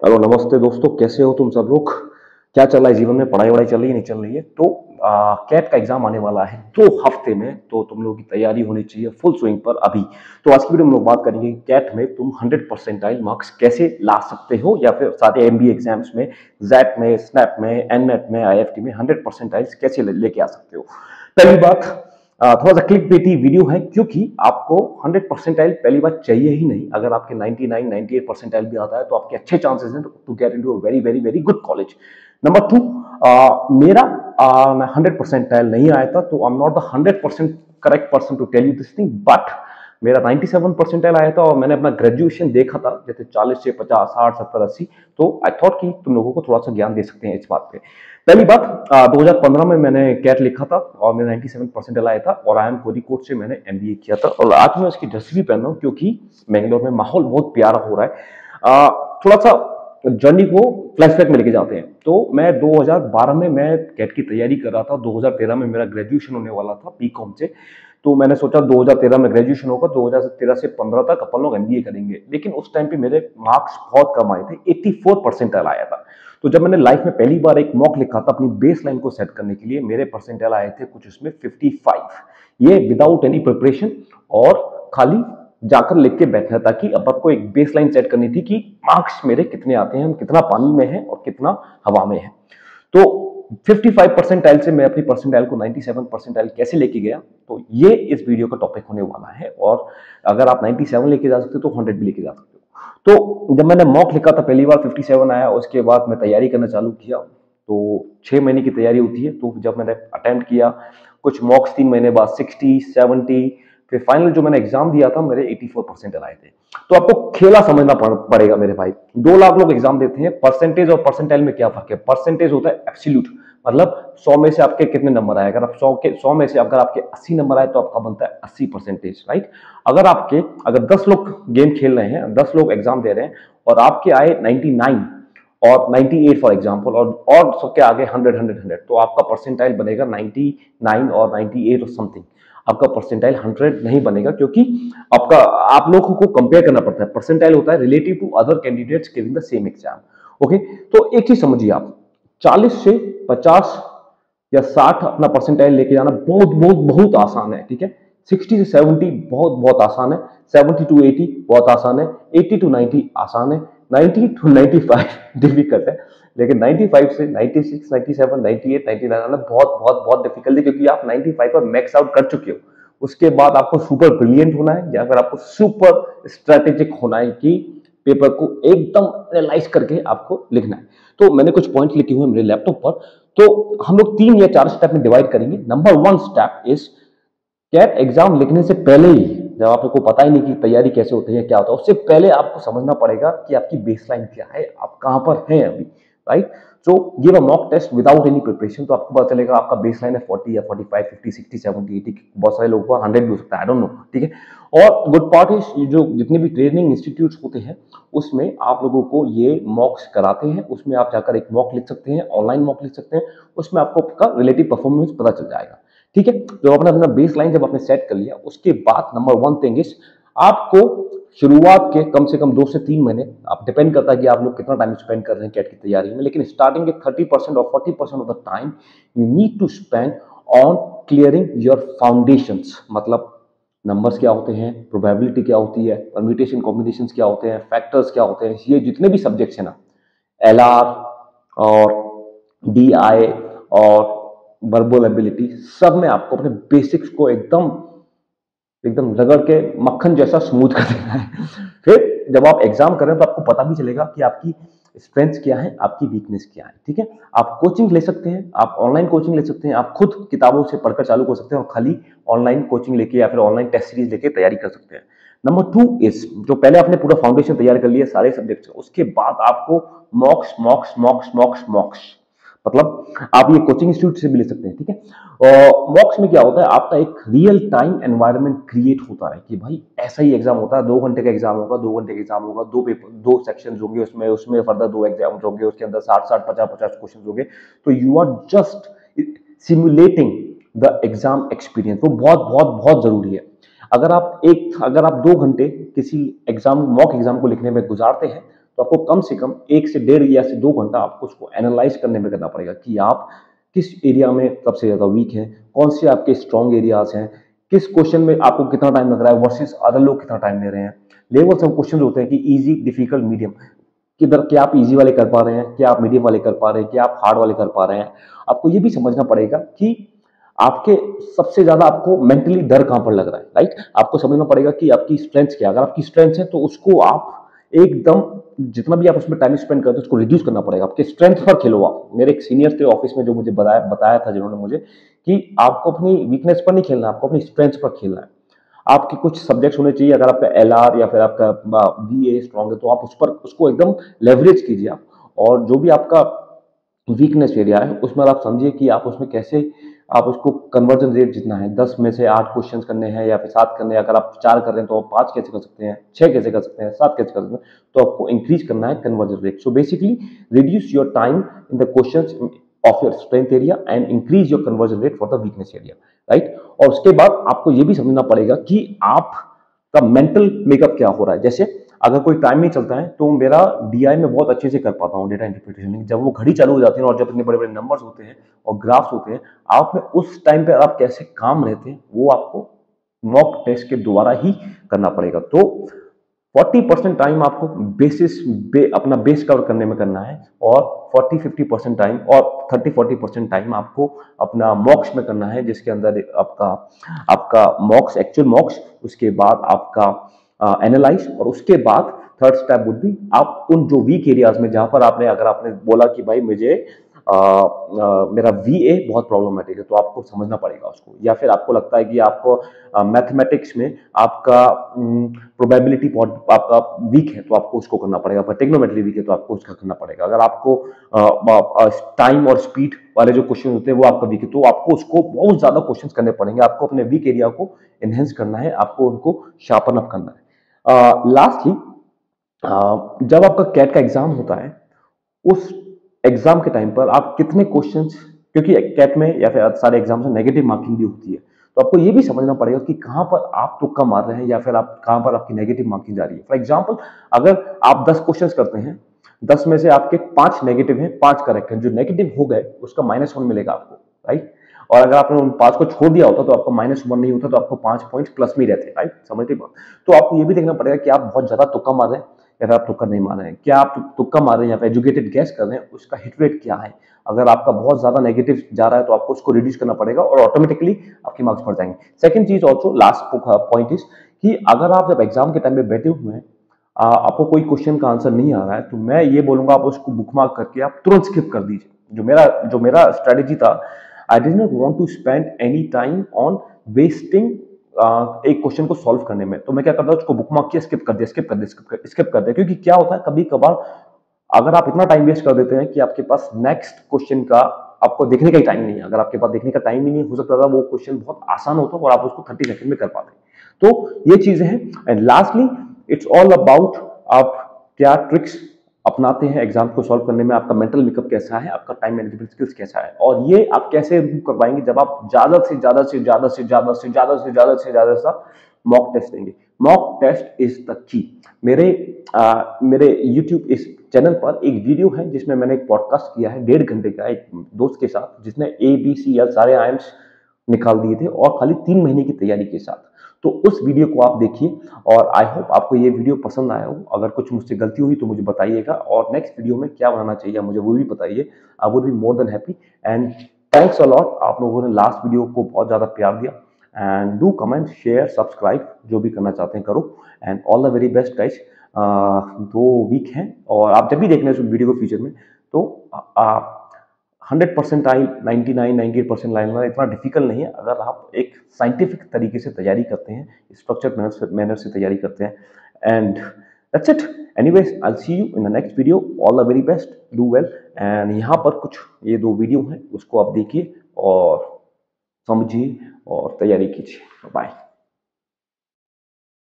Hello नमस्ते दोस्तों, कैसे हो तुम सब लोग। क्या चल रहा है जीवन में, पढ़ाई वढ़ाई चल रही है नहीं चल रही है। तो कैट का एग्जाम आने वाला है 2 हफ्ते में, तो तुम लोगों की तैयारी होनी चाहिए फुल स्विंग पर अभी। तो आज की वीडियो में हम लोग बात करेंगे कि कैट में तुम 100% मार्क्स कैसे ला सकते हो, या फिर सारे एमबीए एग्जाम्स में, जैट में, स्नैप में, एननेट में, आईएफटी में 100% कैसे लेके आ सकते हो। पहली बात, थोड़ा सा क्लिक बेटी वीडियो है, क्योंकि आपको 100% पहली बात चाहिए ही नहीं। अगर आपके 99 98% भी आता है तो आपके अच्छे चांसेस हैं to get into a very very very good college. Number 2, मेरा मैं 100% नहीं आया था, तो I am not the 100% correct person to tell you this thing, but मेरा 97% आया था और मैंने अपना ग्रेजुएशन देखा था, जैसे 40 से 50 60 70 80। तो आई थॉट कि तुम लोगों को थोड़ा सा ज्ञान दे सकते हैं इस बात पे। पहली बात, 2015 में मैंने कैट लिखा था और मेरा 97% आया था, और आई एम कोरिकोड से मैंने एमबीए किया था, और आज मैं उसकी ड्रेस भी पहन रहा हूँ क्योंकि बेंगलोर में माहौल बहुत प्यारा हो रहा है। थोड़ा सा जर्नी को फ्लैशबैक में लेके जाते हैं। तो मैं 2012 में मैं कैट की तैयारी कर रहा था, 2013 में मेरा ग्रेजुएशन होने वाला था बीकॉम से। तो मैंने सोचा 2013 में ग्रेजुएशन होगा, 2013 से 15 तक अपन लोग एमबीए करेंगे, लेकिन उस टाइम पे मेरे मार्क्स बहुत कम आए थे, 84% आया था। तो जब मैंने लाइफ में पहली बार एक मॉक लिखा था अपनी बेस लाइन को सेट करने के लिए, मेरे परसेंटाइल आए थे कुछ उसमें 55, ये विदाउट एनी प्रिपरेशन, और खाली जाकर लिख के बैठना था कि अब आपको एक बेस लाइन सेट करनी थी कि मार्क्स मेरे कितने आते हैं, हम कितना पानी में है और कितना हवा में है। तो 55 परसेंटाइल से मैं अपनी परसेंटाइल को 97 परसेंटाइल कैसे लेके गया, तो ये इस वीडियो का टॉपिक होने वाला है। और अगर आप 97 लेके जा सकते हो तो 100 भी लेके जा सकते हो। तो जब मैंने मॉक लिखा था पहली बार 57 आया, उसके बाद मैं तैयारी करना चालू किया। तो 6 महीने की तैयारी होती है, तो जब मैंने अटेम्प्ट किया कुछ मॉक्स 3 महीने बाद 60 70, फिर फाइनल जो मैंने एग्जाम दिया था मेरे 84% आए थे। तो आपको खेला समझना पड़ेगा मेरे भाई। 2 लाख लोग एग्जाम देते हैं, परसेंटेज और परसेंटाइल में क्या फर्क है। परसेंटेज होता है एब्सोल्यूट, मतलब 100 में से आपके कितने नंबर आए। अगर आप 100 में से अगर आपके 80 नंबर आए तो आपका बनता है 80%, राइट। अगर 10 लोग गेम खेल रहे हैं, 10 लोग एग्जाम दे रहे हैं, और आपके आए 99 और 98 फॉर एग्जाम्पल, और सबके आगे 100 तो आपका परसेंटाइल बनेगा 99 और 98 और समथिंग। आपका परसेंटाइल 100 नहीं बनेगा, क्योंकि आप लोगों को कंपेयर करना पड़ता है। परसेंटाइल होता है relative to other candidates giving the same exam. Okay, तो एक चीज समझिए, आप 40 से 50 या 60 अपना परसेंटाइल लेके जाना बहुत बहुत बहुत आसान है, ठीक है। 60 से 70 बहुत बहुत आसान है, 70 टू 80 बहुत आसान है, 80 टू 90 आसान है, 90 टू 95 डिफिकल्ट है, लेकिन 95 से 96 97 98 99 आना बहुत बहुत बहुत डिफिकल्ट है, क्योंकि आप 95 पर मैक्स आउट कर चुके हो। उसके बाद आपको सुपर ब्रिलियंट होना है, या फिर आपको सुपर स्ट्रेटेजिक होना है कि पेपर को एकदम एनालाइज करके आपको लिखना है। तो मैंने कुछ पॉइंट लिखे हुए हैं मेरे लैपटॉप पर, तो हम लोग 3 या 4 स्टेप में डिवाइड करेंगे। Number 1 step is, CAT exam लिखने से पहले ही, जब आपको पता ही नहीं कि तैयारी कैसे होती है क्या होता है, उससे पहले आपको समझना पड़ेगा कि आपकी बेसलाइन क्या है, आप कहां पर हैं अभी, right. So give a mock test without any preparation, तो आपको पता चलेगा आपका बेसलाइन है 40 या 45 50 60 70 80, बहुत सारे लोगों का 100 भी हो सकता है, आई डोंट नो, ठीक है। और गुड पार्ट इज, जो जितने भी ट्रेनिंग इंस्टीट्यूट्स होते हैं उसमें आप लोगों को ये मॉक्स कराते हैं, उसमें आप जाकर एक मॉक लिख सकते हैं, ऑनलाइन मॉक लिख सकते हैं, उसमें आपको आपका रिलेटिव परफॉर्मेंस पता चल जाएगा, ठीक है। तो अपना अपना बेस लाइन जब आपने सेट कर लिया, उसके बाद नंबर 1 थिंग इज, आपको शुरुआत के कम से कम 2 से 3 महीने, आप डिपेंड करता है कि आप लोग कितना टाइम स्पेंड कर रहे हैं कैट की तैयारी में, लेकिन स्टार्टिंग के 30% और 40% of the time you need to spend on clearing your foundations. मतलब नंबर्स क्या होते हैं, प्रोबेबिलिटी क्या होती है, परम्यूटेशन कॉम्बिनेशन क्या होते हैं, फैक्टर्स क्या होते हैं, ये जितने भी सब्जेक्ट्स हैं ना, एलआर और डीआई और वर्बल एबिलिटी, सब में आपको अपने बेसिक्स को एकदम एकदम रगड़ के मक्खन जैसा स्मूथ कर देना है। फिर जब आप एग्जाम कर रहे हैं तो आपको पता भी चलेगा कि आपकी स्ट्रेंथ्स क्या है, आपकी वीकनेस क्या है, ठीक है। आप कोचिंग ले सकते हैं, आप ऑनलाइन कोचिंग ले सकते हैं, आप खुद किताबों से पढ़कर चालू कर सकते हैं, और खाली ऑनलाइन कोचिंग लेके या फिर ऑनलाइन टेस्ट सीरीज लेके तैयारी कर सकते हैं। नंबर 2 इज, जो पहले आपने पूरा फाउंडेशन तैयार कर लिया सारे सब्जेक्ट्स, उसके बाद आपको मॉक्स मॉक्स मॉक्स मॉक्स मॉक्स, मतलब आप ये कोचिंग इंस्टीट्यूट से भी ले सकते हैं, ठीक है। और मॉक्स में क्या होता है, आपका एक रियल टाइम एनवायरनमेंट क्रिएट होता है कि भाई ऐसा ही एग्जाम होता है, 2 घंटे का एग्जाम होगा, 2 घंटे का एग्जाम होगा, 2 पेपर 2 सेक्शन होंगे, उसमें उसमें फर्दर 2 एग्जाम होंगे, उसके अंदर 60 50 50 क्वेश्चन होंगे। तो you are just simulating the exam experience, वो बहुत बहुत बहुत जरूरी है। अगर आप 2 घंटे किसी एग्जाम मॉक एग्जाम को लिखने में गुजारते हैं, तो आपको कम से कम 1 से 1.5 या से 2 घंटा आपको उसको एनालाइज करने में करना पड़ेगा कि आप किस एरिया में सबसे ज़्यादा वीक हैं, कौन से आपके स्ट्रॉन्ग एरियाज हैं, किस क्वेश्चन में आपको कितना टाइम लग रहा है वर्सेस अदर लोग कितना टाइम ले रहे हैं। लेवल्स ऑफ क्वेश्चन होते हैं कि इजी, डिफिकल्ट, मीडियम, किधर क्या आप इजी वाले कर पा रहे हैं, क्या आप मीडियम वाले कर पा रहे हैं, क्या आप हार्ड वाले कर पा रहे हैं। आपको ये भी समझना पड़ेगा कि आपके सबसे ज्यादा आपको मेंटली डर कहां पर लग रहा है, राइट। आपको समझना पड़ेगा कि आपकी स्ट्रेंथ क्या है। अगर आपकी स्ट्रेंथ है तो उसको आप एकदम जितना भी आप उसमें टाइम स्पेंड करते हैं उसको रिड्यूस करना पड़ेगा। आपके स्ट्रेंथ पर खेलो आप। मेरे एक सीनियर थे ऑफिस में जो मुझे बताया था, जिन्होंने मुझे, कि आपको अपनी वीकनेस पर नहीं खेलना, आपको अपनी स्ट्रेंथ पर खेलना है। आपके कुछ सब्जेक्ट्स होने चाहिए, अगर आपका एलआर या फिर आपका वीए स्ट्रॉन्ग है तो आप उस पर उसको एकदम लेवरेज कीजिए आप। और जो भी आपका वीकनेस एरिया है उसमें आप समझिए कि आप उसमें कैसे आप उसको कन्वर्जन रेट जितना है, 10 में से 8 क्वेश्चन करने हैं या फिर 7 करने हैं। अगर आप 4 कर रहे हैं तो आप 5 कैसे कर सकते हैं, 6 कैसे कर सकते हैं, 7 कैसे कर सकते हैं। तो आपको इंक्रीज करना है conversion rate. So basically reduce your time in the question of your strength area and increase your conversion rate for the weakness area, right. और उसके बाद आपको यह भी समझना पड़ेगा कि आपका मेंटल मेकअप क्या हो रहा है। जैसे अगर कोई टाइम नहीं चलता है तो मेरा डीआई में बहुत अच्छे से कर पाता हूँ डेटा इंटरप्रिटेशन। जब वो घड़ी चालू हो जाती है और जब इतने बड़े बड़े नंबर्स होते हैं और ग्राफ्स होते हैं, आप में उस टाइम पे आप कैसे काम रहते हैं वो आपको मॉक टेस्ट के द्वारा ही करना पड़ेगा। तो 40% टाइम आपको अपना बेस कवर करने में करना है और 40-50% टाइम और 30-40% टाइम आपको अपना मॉक्स में करना है, जिसके अंदर आपका आपका मॉक्स, एक्चुअल मॉक्स, उसके बाद आपका एनालाइज, और उसके बाद थर्ड स्टेप वुड बी आप उन जो वीक एरियाज में जहां पर अगर आपने बोला कि भाई मुझे मेरा वीए बहुत प्रॉब्लमेटिक है, तो आपको समझना पड़ेगा उसको। या फिर आपको लगता है कि आपको मैथमेटिक्स में आपका प्रोबेबिलिटी बहुत आपका वीक है तो आपको उसको करना पड़ेगा, पर टेक्नोमेट्री वीक है तो आपको उसका करना पड़ेगा। अगर आपको टाइम और स्पीड वाले जो क्वेश्चन होते हैं वो आपका वीक है तो आपको उसको बहुत ज्यादा क्वेश्चन करने पड़ेंगे। आपको अपने वीक एरिया को एनहेंस करना है, आपको उनको शार्पन अप करना है। लास्टली, जब आपका कैट का एग्जाम होता है उस एग्जाम के टाइम पर आप कितने क्वेश्चंस, क्योंकि कैट में या फिर सारे एग्जाम में नेगेटिव मार्किंग भी होती है, तो आपको ये भी समझना पड़ेगा कि कहां पर आप तुक्का मार रहे हैं या फिर आप कहां पर आपकी नेगेटिव मार्किंग जा रही है। फॉर एग्जांपल, अगर आप 10 क्वेश्चंस करते हैं, 10 में से आपके 5 नेगेटिव हैं, 5 करेक्ट हैं, जो नेगेटिव हो गए उसका -1 मिलेगा आपको, राइट। और अगर आपने उन 5 को छोड़ दिया होता तो आपको -1 नहीं होता, तो आपको 5 पॉइंट प्लस में रहते, राइट। समझते बात। तो आपको ये भी देखना पड़ेगा कि आप बहुत ज्यादा तुक्का मार रहे हैं या फिर आप तुक्का नहीं मार रहे हैं। क्या आप तुक्का मार रहे हैं या फिर एजुकेटेड गैस कर रहे हैं, उसका हिट रेट क्या है। अगर आपका बहुत ज्यादा नेगेटिव जा रहा है तो आपको उसको रिड्यूस करना पड़ेगा और ऑटोमेटिकली आपके मार्क्स बढ़ जाएंगे। सेकंड चीज ऑल्सो, लास्ट पॉइंट इज कि अगर आप जब एग्जाम के टाइम में बैठे हुए हैं, आपको कोई क्वेश्चन का आंसर नहीं आ रहा है, तो मैं ये बोलूंगा आप उसको बुकमार्क करके आप तुरंत स्किप कर दीजिए। जो मेरा स्ट्रेटेजी था, I did not want to spend any time on wasting एक क्वेश्चन को सॉल्व करने में। तो मैं क्या करता हूं, उसको बुकमार्क किया, स्किप कर दिया। क्योंकि क्या होता है, कभी कभार अगर आप इतना टाइम वेस्ट कर देते हैं कि आपके पास नेक्स्ट क्वेश्चन का आपको देखने का ही टाइम नहीं है। अगर आपके पास देखने का टाइम ही नहीं, हो सकता था वो क्वेश्चन बहुत आसान होता और आप उसको 30 सेकंड में कर पाते। तो ये चीजें हैं। And lastly, it's all about आप क्या ट्रिक्स अपनाते हैं एग्जाम को सॉल्व करने में, आपका मेंटल मेकअप कैसा है, आपका टाइम मैनेजमेंट स्किल्स कैसा है, और ये आप कैसे इंप्रूव कर पाएंगे जब आप ज्यादा सा मॉक टेस्ट देंगे। Mock test is the key. मेरे YouTube इस चैनल पर एक वीडियो है जिसमें मैंने एक पॉडकास्ट किया है 1.5 घंटे का एक दोस्त के साथ, जिसने ABCL सारे आयम्स निकाल दिए थे और खाली 3 महीने की तैयारी के साथ। तो उस वीडियो को आप देखिए और आई होप आपको ये वीडियो पसंद आया हो। अगर कुछ मुझसे गलती हुई तो मुझे बताइएगा और नेक्स्ट वीडियो में क्या बनाना चाहिए मुझे वो भी बताइए। I would be more than happy and thanks a lot. आप लोगों ने लास्ट वीडियो को बहुत ज्यादा प्यार दिया and do comment, share, subscribe, जो भी करना चाहते हैं करो। And all the very best guys. 2 week हैं और आप जब भी देखना है इस वीडियो को फ्यूचर में तो 100% आई 99-98% लाइन में इतना डिफिकल्ट नहीं है अगर आप एक साइंटिफिक तरीके से तैयारी करते हैं, स्ट्रक्चर्ड मैनर से तैयारी करते हैं। And that's it. Anyways, I see you in the next video. All the very best, do well. And यहाँ पर कुछ ये 2 वीडियो हैं, उसको आप देखिए और समझिए और तैयारी कीजिए। बाय।